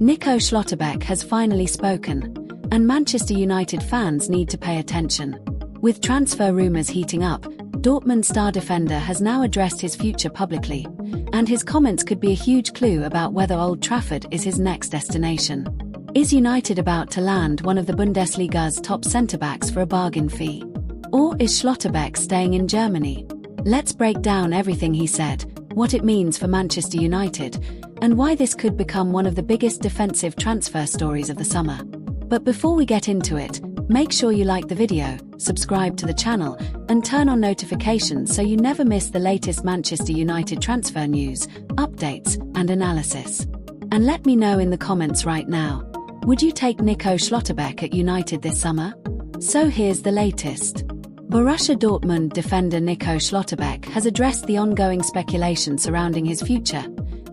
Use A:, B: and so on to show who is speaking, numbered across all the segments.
A: Nico Schlotterbeck has finally spoken, and Manchester United fans need to pay attention. With transfer rumours heating up, Dortmund star defender has now addressed his future publicly, and his comments could be a huge clue about whether Old Trafford is his next destination. Is United about to land one of the Bundesliga's top centre-backs for a bargain fee? Or is Schlotterbeck staying in Germany? Let's break down everything he said, what it means for Manchester United, and why this could become one of the biggest defensive transfer stories of the summer. But before we get into it, make sure you like the video, subscribe to the channel, and turn on notifications so you never miss the latest Manchester United transfer news, updates, and analysis. And let me know in the comments right now, would you take Nico Schlotterbeck at United this summer? So here's the latest. Borussia Dortmund defender Nico Schlotterbeck has addressed the ongoing speculation surrounding his future,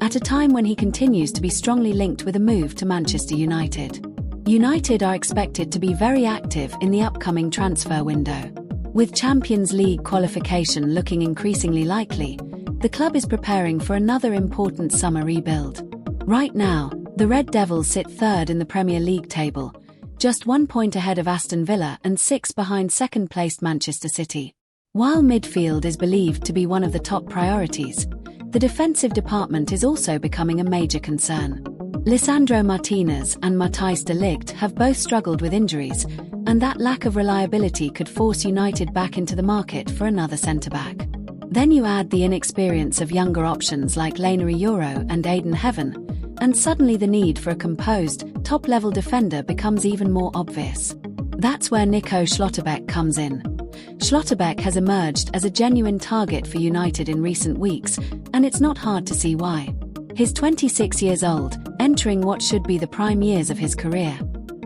A: at a time when he continues to be strongly linked with a move to Manchester United. United are expected to be very active in the upcoming transfer window. With Champions League qualification looking increasingly likely, the club is preparing for another important summer rebuild. Right now, the Red Devils sit third in the Premier League table, just 1 point ahead of Aston Villa and 6 behind second-placed Manchester City. While midfield is believed to be one of the top priorities, the defensive department is also becoming a major concern. Lisandro Martinez and Matthijs de Ligt have both struggled with injuries, and that lack of reliability could force United back into the market for another centre-back. Then you add the inexperience of younger options like Lainery Euro and Aiden Heaven, and suddenly the need for a composed, top-level defender becomes even more obvious. That's where Nico Schlotterbeck comes in. Schlotterbeck has emerged as a genuine target for United in recent weeks, and it's not hard to see why. He's 26 years old, entering what should be the prime years of his career.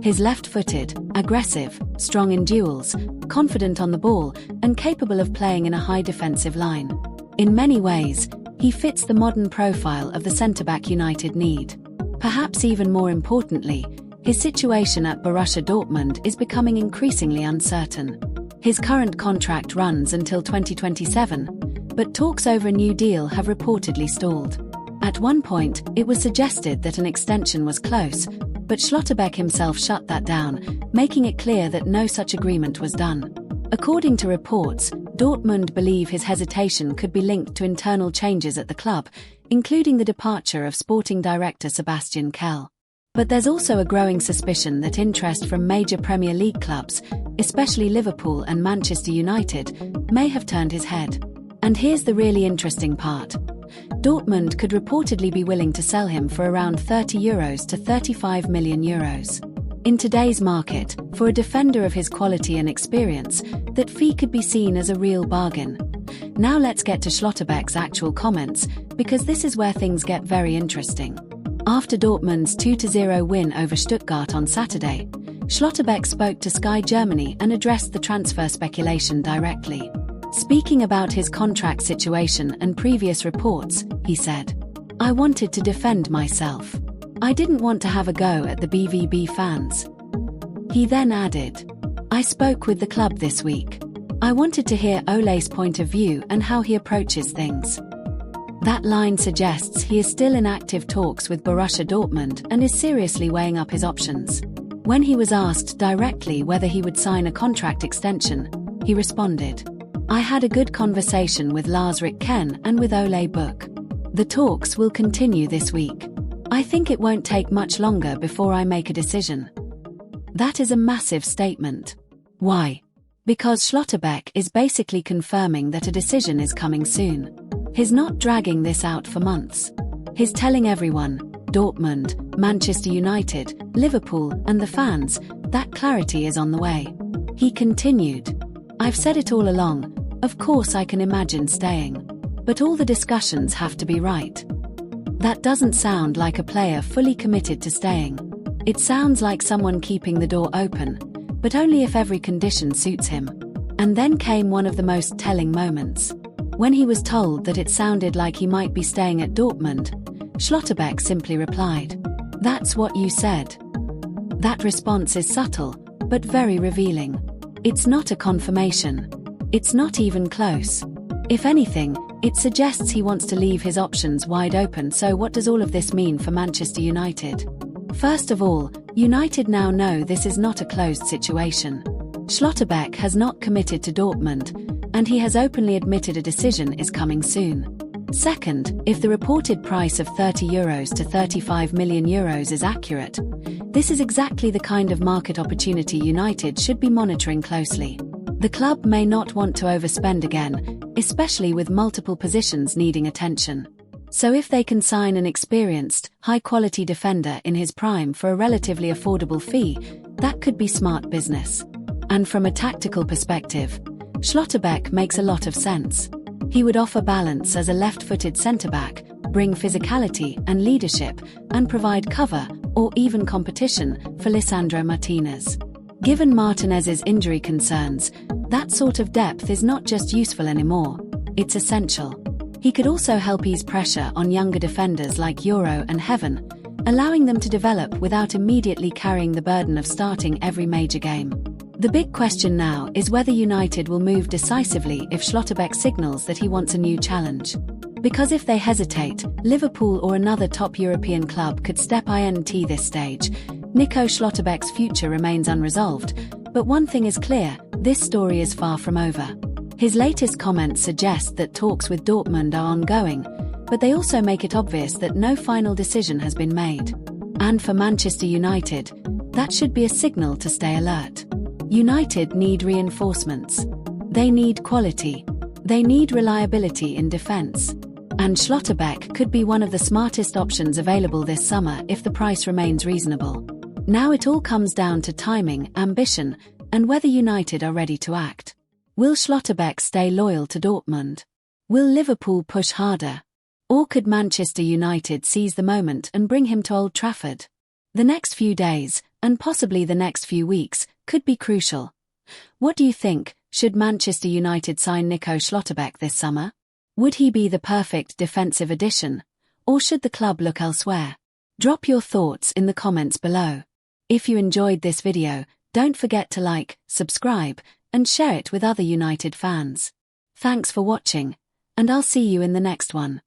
A: He's left-footed, aggressive, strong in duels, confident on the ball, and capable of playing in a high defensive line. In many ways, he fits the modern profile of the centre-back United need. Perhaps even more importantly, his situation at Borussia Dortmund is becoming increasingly uncertain. His current contract runs until 2027, but talks over a new deal have reportedly stalled. At one point, it was suggested that an extension was close, but Schlotterbeck himself shut that down, making it clear that no such agreement was done. According to reports, Dortmund believe his hesitation could be linked to internal changes at the club, including the departure of sporting director Sebastian Kehl. But there's also a growing suspicion that interest from major Premier League clubs, especially Liverpool and Manchester United, may have turned his head. And here's the really interesting part. Dortmund could reportedly be willing to sell him for around €30 to €35 million. In today's market, for a defender of his quality and experience, that fee could be seen as a real bargain. Now let's get to Schlotterbeck's actual comments, because this is where things get very interesting. After Dortmund's 2-0 win over Stuttgart on Saturday, Schlotterbeck spoke to Sky Germany and addressed the transfer speculation directly. Speaking about his contract situation and previous reports, he said, "I wanted to defend myself. I didn't want to have a go at the BVB fans." He then added, "I spoke with the club this week. I wanted to hear Ole's point of view and how he approaches things." That line suggests he is still in active talks with Borussia Dortmund and is seriously weighing up his options. When he was asked directly whether he would sign a contract extension, he responded, "I had a good conversation with Lars Ricken and with Ole Book. The talks will continue this week. I think it won't take much longer before I make a decision." That is a massive statement. Why? Because Schlotterbeck is basically confirming that a decision is coming soon. He's not dragging this out for months. He's telling everyone, Dortmund, Manchester United, Liverpool, and the fans, that clarity is on the way. He continued, "I've said it all along, of course I can imagine staying. But all the discussions have to be right." That doesn't sound like a player fully committed to staying. It sounds like someone keeping the door open, but only if every condition suits him. And then came one of the most telling moments. When he was told that it sounded like he might be staying at Dortmund, Schlotterbeck simply replied, "That's what you said." That response is subtle, but very revealing. It's not a confirmation. It's not even close. If anything, it suggests he wants to leave his options wide open. So what does all of this mean for Manchester United? First of all, United now know this is not a closed situation. Schlotterbeck has not committed to Dortmund, and he has openly admitted a decision is coming soon. Second, if the reported price of €30 to €35 million is accurate, this is exactly the kind of market opportunity United should be monitoring closely. The club may not want to overspend again, especially with multiple positions needing attention. So if they can sign an experienced, high-quality defender in his prime for a relatively affordable fee, that could be smart business. And from a tactical perspective, Schlotterbeck makes a lot of sense. He would offer balance as a left-footed centre-back, bring physicality and leadership, and provide cover, or even competition, for Lisandro Martinez. Given Martinez's injury concerns, that sort of depth is not just useful anymore, it's essential. He could also help ease pressure on younger defenders like Euro and Heaven, allowing them to develop without immediately carrying the burden of starting every major game. The big question now is whether United will move decisively if Schlotterbeck signals that he wants a new challenge. Because if they hesitate, Liverpool or another top European club could step in this stage. Nico Schlotterbeck's future remains unresolved, but one thing is clear, this story is far from over. His latest comments suggest that talks with Dortmund are ongoing, but they also make it obvious that no final decision has been made. And for Manchester United, that should be a signal to stay alert. United need reinforcements. They need quality. They need reliability in defense. And Schlotterbeck could be one of the smartest options available this summer if the price remains reasonable. Now it all comes down to timing, ambition, and whether United are ready to act. Will Schlotterbeck stay loyal to Dortmund? Will Liverpool push harder? Or could Manchester United seize the moment and bring him to Old Trafford? The next few days, and possibly the next few weeks, could be crucial. What do you think? Should Manchester United sign Nico Schlotterbeck this summer? Would he be the perfect defensive addition? Or should the club look elsewhere? Drop your thoughts in the comments below. If you enjoyed this video, don't forget to like, subscribe, and share it with other United fans. Thanks for watching, and I'll see you in the next one.